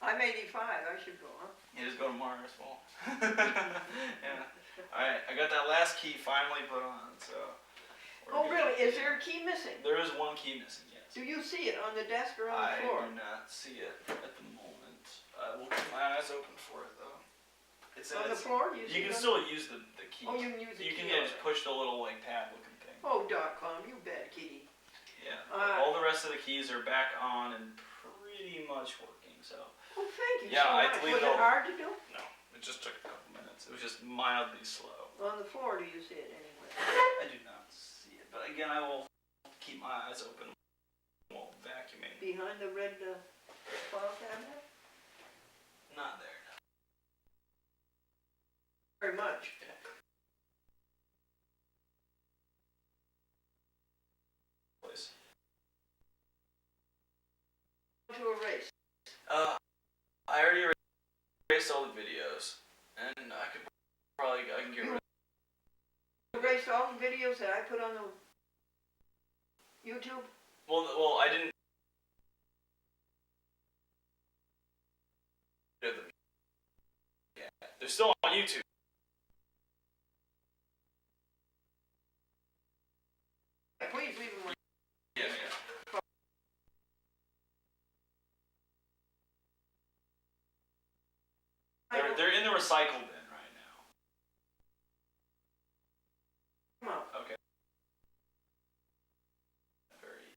I'm 85. I should go, huh? You just go to Mars. Well. Yeah. Alright, I got that last key finally put on, so. we're Oh, good. really? Is there a key missing? There is one key missing, yes. Do you see it on the desk or on the I floor? do not see it at the moment. I will keep my eyes open for it though. It's On the floor? You you can see it? still use the key. Oh, you can use the You key. can on just it. push the little like pad looking thing. Oh, .com, you bad kitty. Yeah. Uh, All the rest of the keys are back on and pretty much working. So Oh, thank you Yeah, so I much. believe Was it it'll- hard to do? no, it just took a couple minutes. It was just mildly slow. On the floor, do you see it anyway? I do not see it, but again, I will keep my eyes open while vacuuming. Behind the red file cabinet? Not there. Very much. Please. to erase? I already erased all the videos, and I can get rid of. Erased all the videos that I put on the YouTube? Well, I didn't. Yeah, they're still on YouTube. Please leave them. Yeah. They're in the recycle bin right now. Come on. Okay. Very.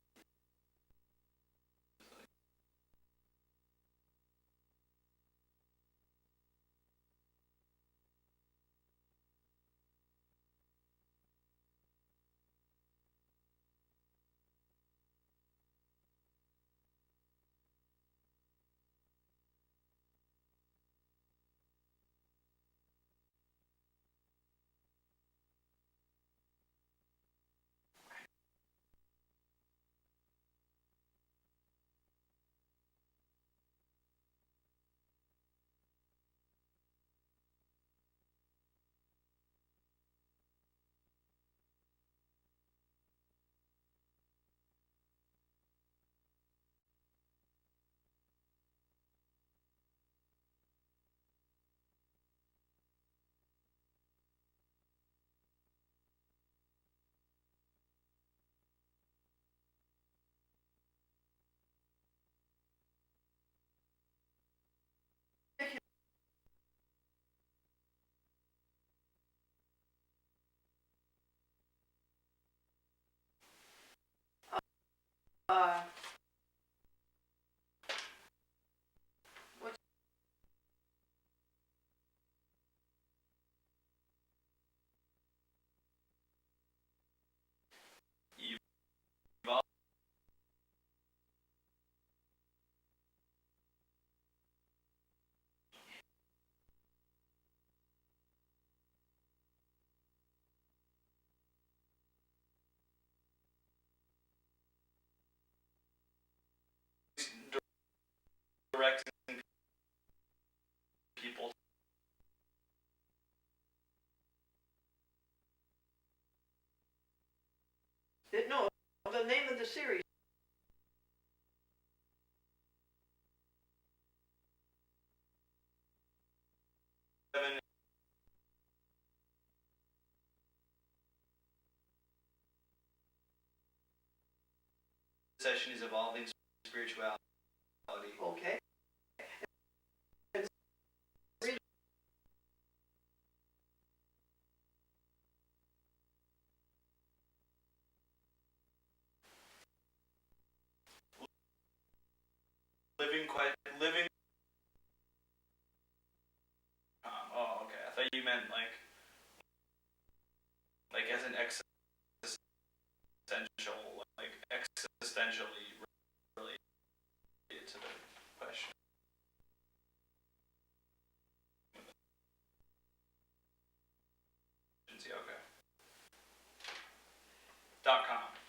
Uh, what's Directing people. it? No, the name of the series. Session is evolving spirituality. Okay. Living. Oh, okay. I thought you meant like as an existential, like existentially related to the question. Okay. .com.